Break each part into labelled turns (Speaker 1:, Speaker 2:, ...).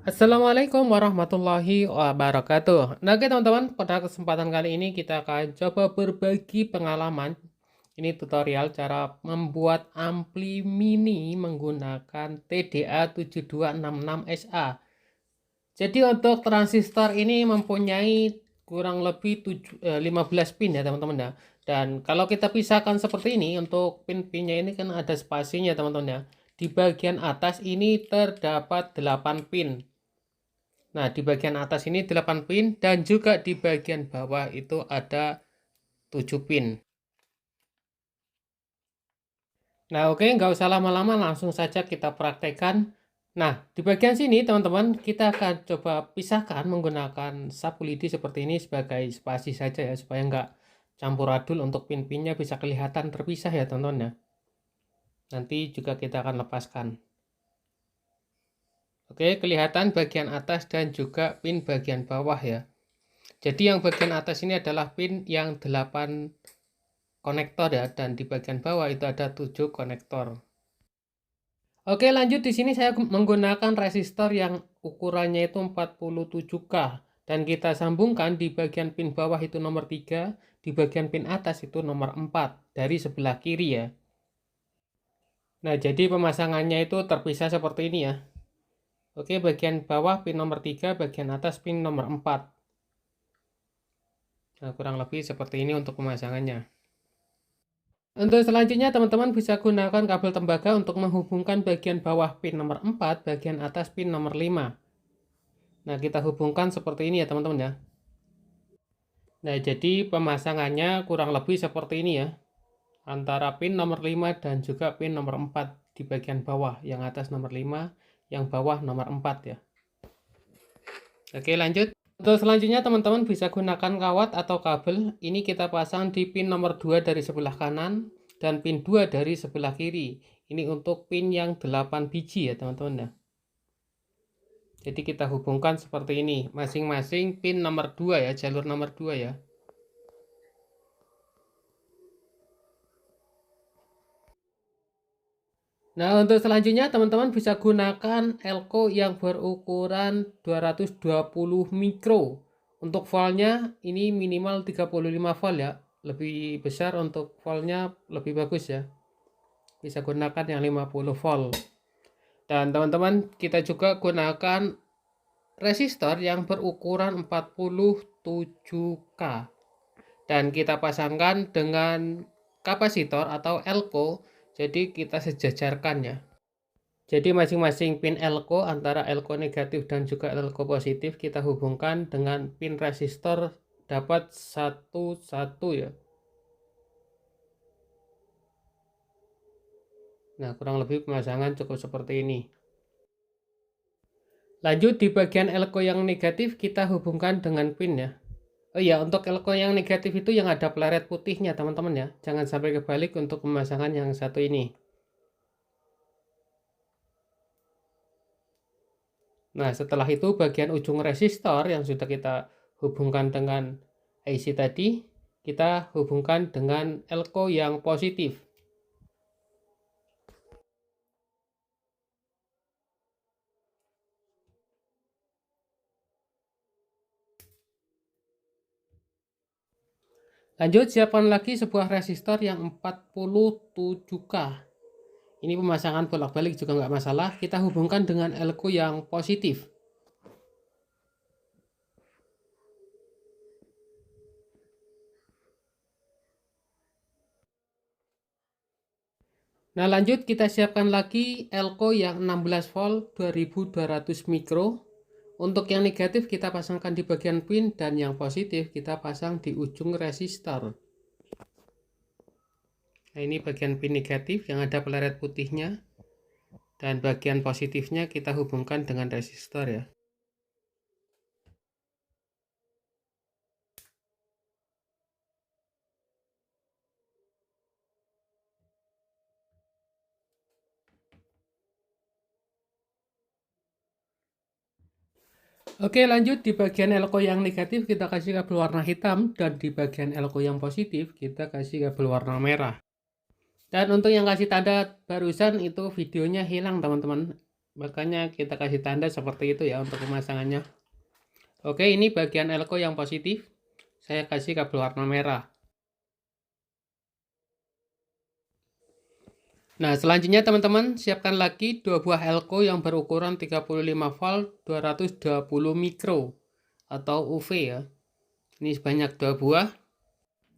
Speaker 1: Assalamualaikum warahmatullahi wabarakatuh. Nah, oke teman-teman, pada kesempatan kali ini kita akan coba berbagi pengalaman. Ini tutorial cara membuat ampli mini menggunakan TDA 7266SA. Jadi untuk transistor ini mempunyai kurang lebih 15 pin ya teman-teman ya. Dan kalau kita pisahkan seperti ini, untuk pin-pinnya ini kan ada spasinya teman-teman ya. Di bagian atas ini terdapat 8 pin. Nah, di bagian atas ini 8 pin dan juga di bagian bawah itu ada 7 pin. Nah, oke, nggak usah lama-lama, langsung saja kita praktekkan. Nah, di bagian sini teman-teman, kita akan coba pisahkan menggunakan sapu lidi seperti ini sebagai spasi saja ya, supaya nggak campur adul. Untuk pin-pinnya bisa kelihatan terpisah ya teman-teman ya. Nanti juga kita akan lepaskan. Oke, kelihatan bagian atas dan juga pin bagian bawah ya. Jadi yang bagian atas ini adalah pin yang 8 konektor ya, dan di bagian bawah itu ada 7 konektor. Oke, lanjut. Di sini saya menggunakan resistor yang ukurannya itu 47K, dan kita sambungkan di bagian pin bawah itu nomor 3, di bagian pin atas itu nomor 4 dari sebelah kiri ya. Nah, jadi pemasangannya itu terpisah seperti ini ya. Oke, bagian bawah pin nomor 3, bagian atas pin nomor 4. Nah, kurang lebih seperti ini untuk pemasangannya. Untuk selanjutnya teman-teman bisa gunakan kabel tembaga untuk menghubungkan bagian bawah pin nomor 4, bagian atas pin nomor 5. Nah, kita hubungkan seperti ini ya teman-teman ya. Nah, jadi pemasangannya kurang lebih seperti ini ya. Antara pin nomor 5 dan juga pin nomor 4 di bagian bawah. Yang atas nomor 5, yang bawah nomor 4 ya. Oke, lanjut. Untuk selanjutnya teman-teman bisa gunakan kawat atau kabel. Ini kita pasang di pin nomor 2 dari sebelah kanan dan pin 2 dari sebelah kiri. Ini untuk pin yang 8 biji ya teman-teman ya. Jadi kita hubungkan seperti ini, masing-masing pin nomor 2 ya, jalur nomor 2 ya. Nah, untuk selanjutnya teman-teman bisa gunakan elko yang berukuran 220 mikro. Untuk voltnya ini minimal 35 volt ya. Lebih besar untuk voltnya lebih bagus ya. Bisa gunakan yang 50 volt. Dan teman-teman kita juga gunakan resistor yang berukuran 47K. Dan kita pasangkan dengan kapasitor atau elko. Jadi kita sejajarkan ya. Jadi masing-masing pin elko antara elko negatif dan juga elko positif kita hubungkan dengan pin resistor dapat satu ya. Nah, kurang lebih pemasangan cukup seperti ini. Lanjut di bagian elko yang negatif kita hubungkan dengan pin ya. Oh iya, untuk elko yang negatif itu yang ada peleret putihnya teman-teman ya. Jangan sampai kebalik untuk pemasangan yang satu ini. Nah, setelah itu bagian ujung resistor yang sudah kita hubungkan dengan IC tadi, kita hubungkan dengan elko yang positif. Lanjut, siapkan lagi sebuah resistor yang 47K. Ini pemasangan bolak-balik juga nggak masalah. Kita hubungkan dengan elko yang positif. Nah, lanjut kita siapkan lagi elko yang 16 volt 2200 mikro. Untuk yang negatif kita pasangkan di bagian pin dan yang positif kita pasang di ujung resistor. Nah, ini bagian pin negatif yang ada peleret putihnya, dan bagian positifnya kita hubungkan dengan resistor ya. Oke, lanjut di bagian elko yang negatif kita kasih kabel warna hitam, dan di bagian elko yang positif kita kasih kabel warna merah. Dan untuk yang kasih tanda barusan itu videonya hilang teman-teman. Makanya kita kasih tanda seperti itu ya untuk pemasangannya. Oke, ini bagian elko yang positif. Saya kasih kabel warna merah. Nah, selanjutnya teman-teman siapkan lagi 2 buah elko yang berukuran 35 volt 220 mikro atau UV ya. Ini sebanyak 2 buah.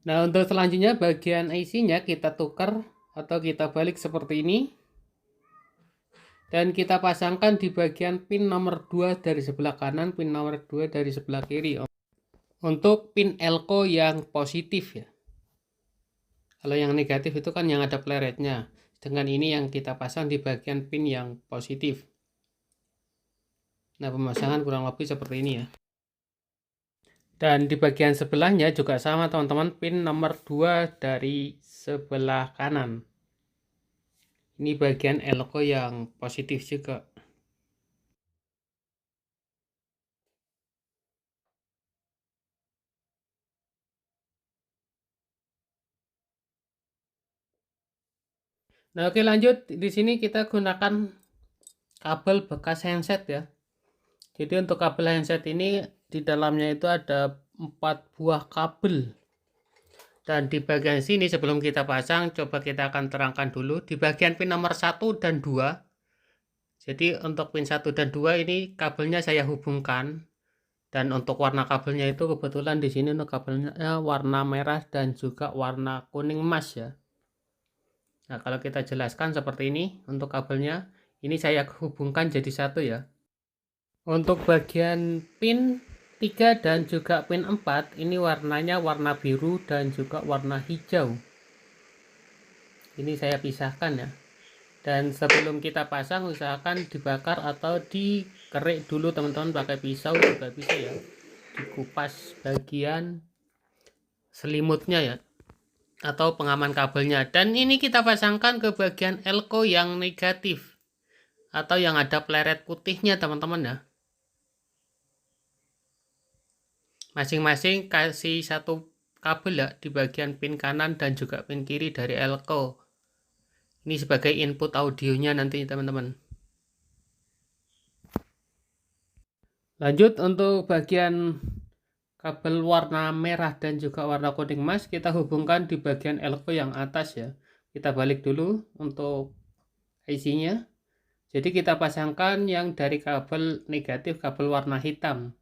Speaker 1: Nah, untuk selanjutnya bagian IC-nya kita tukar atau kita balik seperti ini. Dan kita pasangkan di bagian pin nomor 2 dari sebelah kanan, pin nomor 2 dari sebelah kiri. Untuk pin elko yang positif ya. Kalau yang negatif itu kan yang ada pleretnya. Dengan ini yang kita pasang di bagian pin yang positif. Nah, pemasangan kurang lebih seperti ini ya. Dan di bagian sebelahnya juga sama teman-teman, pin nomor 2 dari sebelah kanan. Ini bagian elko yang positif juga. Nah, oke lanjut. Di sini kita gunakan kabel bekas handset ya. Jadi untuk kabel handset ini di dalamnya itu ada 4 buah kabel. Dan di bagian sini sebelum kita pasang, coba kita akan terangkan dulu. Di bagian pin nomor 1 dan 2. Jadi untuk pin 1 dan 2 ini kabelnya saya hubungkan. Dan untuk warna kabelnya itu kebetulan di sini untuk kabelnya warna merah dan juga warna kuning emas ya. Nah, kalau kita jelaskan seperti ini untuk kabelnya, ini saya hubungkan jadi satu ya. Untuk bagian pin 3 dan juga pin 4 ini warnanya warna biru dan juga warna hijau. Ini saya pisahkan ya. Dan sebelum kita pasang usahakan dibakar atau dikerik dulu teman-teman, pakai pisau juga bisa ya. Dikupas bagian selimutnya ya atau pengaman kabelnya. Dan ini kita pasangkan ke bagian elko yang negatif atau yang ada pleret putihnya teman-teman ya. Masing-masing kasih satu kabel ya di bagian pin kanan dan juga pin kiri dari elko. Ini sebagai input audionya nanti teman-teman. Lanjut untuk bagian kabel warna merah dan juga warna kuning emas kita hubungkan di bagian elko yang atas ya. Kita balik dulu untuk IC-nya. Jadi kita pasangkan yang dari kabel negatif, kabel warna hitam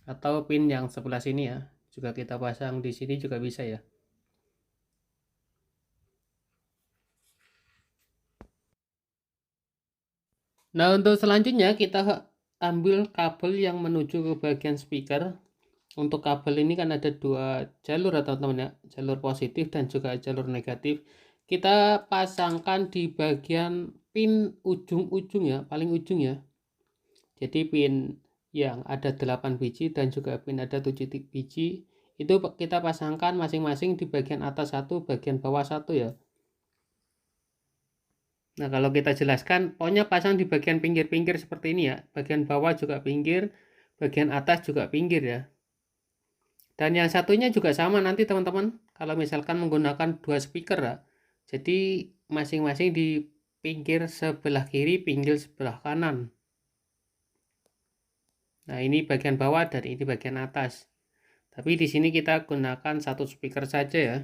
Speaker 1: atau pin yang sebelah sini ya. Juga kita pasang di sini juga bisa ya. Nah, untuk selanjutnya kita ambil kabel yang menuju ke bagian speaker. Untuk kabel ini kan ada 2 jalur atau teman-teman ya, jalur positif dan juga jalur negatif. Kita pasangkan di bagian pin ujung-ujung ya, paling ujung ya. Jadi pin yang ada 8 biji dan juga pin ada 7 biji itu kita pasangkan masing-masing di bagian atas satu, bagian bawah satu ya. Nah, kalau kita jelaskan, pokoknya pasang di bagian pinggir-pinggir seperti ini ya. Bagian bawah juga pinggir, bagian atas juga pinggir ya. Dan yang satunya juga sama nanti teman-teman, kalau misalkan menggunakan 2 speaker ya. Jadi masing-masing di pinggir sebelah kiri, pinggir sebelah kanan. Nah, ini bagian bawah dan ini bagian atas. Tapi di sini kita gunakan 1 speaker saja ya.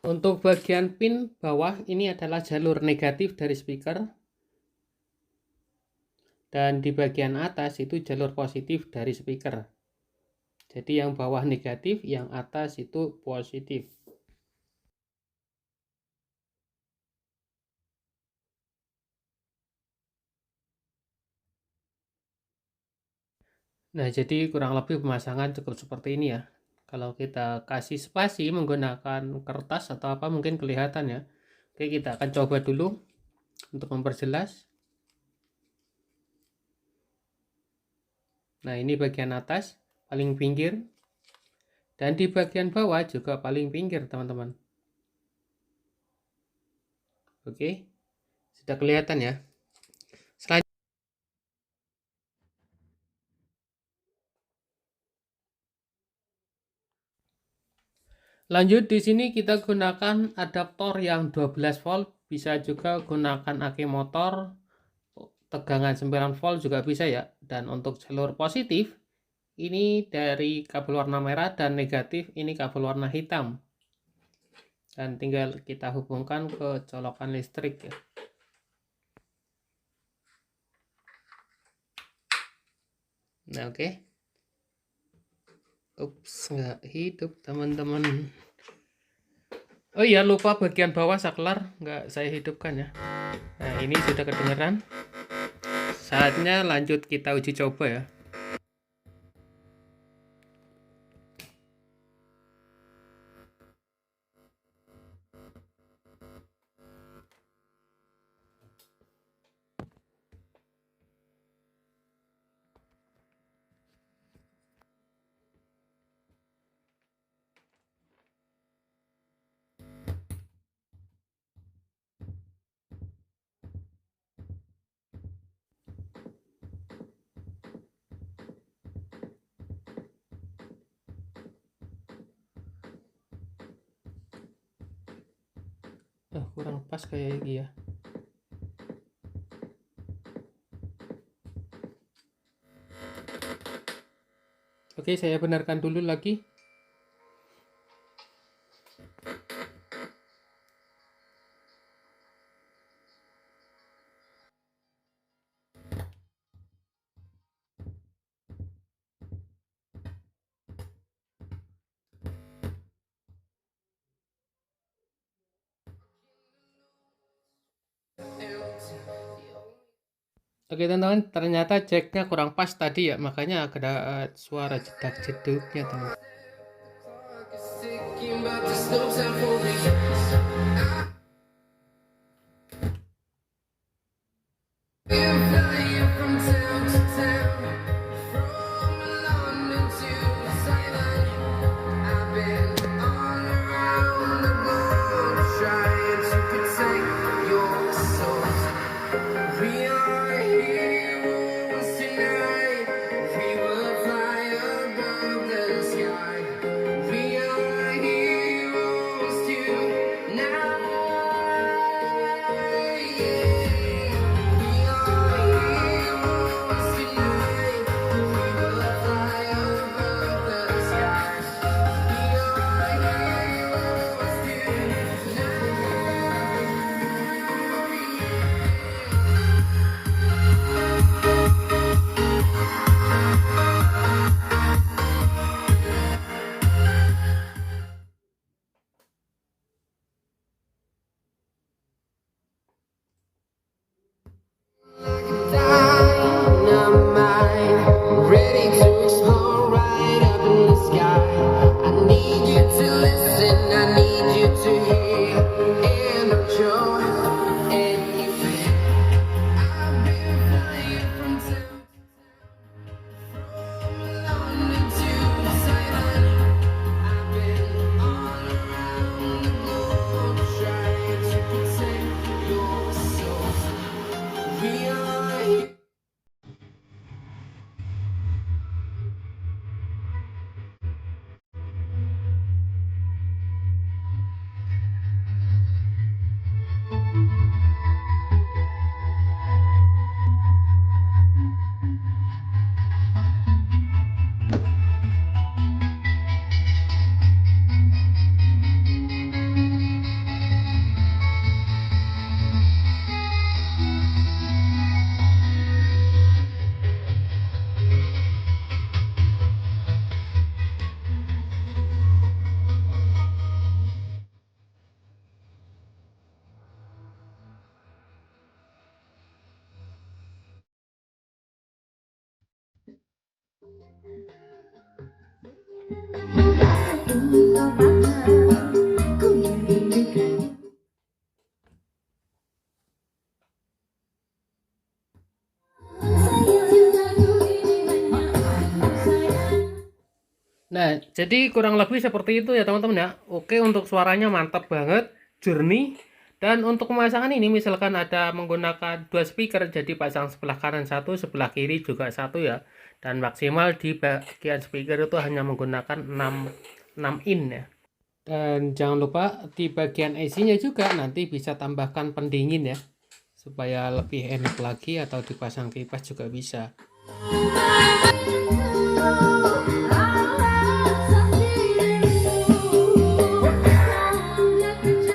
Speaker 1: Untuk bagian pin bawah ini adalah jalur negatif dari speaker. Dan di bagian atas itu jalur positif dari speaker. Jadi yang bawah negatif, yang atas itu positif. Nah, jadi kurang lebih pemasangan cukup seperti ini ya. Kalau kita kasih spasi menggunakan kertas atau apa mungkin kelihatan ya. Oke, kita akan coba dulu untuk memperjelas. Nah, ini bagian atas, paling pinggir. Dan di bagian bawah juga paling pinggir, teman-teman. Oke, sudah kelihatan ya. Selanjutnya, lanjut di sini kita gunakan adaptor yang 12 volt Bisa juga gunakan aki motor, tegangan 9 volt juga bisa ya. Dan untuk jalur positif, ini dari kabel warna merah, dan negatif ini kabel warna hitam. Dan tinggal kita hubungkan ke colokan listrik ya. Nah, oke. Ups, nggak hidup teman-teman. Oh iya, lupa bagian bawah saklar nggak saya hidupkan ya. Nah, ini sudah kedengeran. Saatnya lanjut kita uji coba ya. Kurang pas kayak gini ya. Oke, saya benarkan dulu lagi. Oke teman-teman, ternyata jacknya kurang pas tadi ya, makanya ada suara jedak-jeduknya teman. Nah, jadi kurang lebih seperti itu ya teman-teman ya. Oke, untuk suaranya mantap banget, jernih. Dan untuk pemasangan ini misalkan ada menggunakan dua speaker, jadi pasang sebelah kanan satu, sebelah kiri juga satu ya. Dan maksimal di bagian speaker itu hanya menggunakan 6 in ya. Dan jangan lupa di bagian IC-nya juga nanti bisa tambahkan pendingin ya, supaya lebih enak lagi, atau dipasang kipas juga bisa.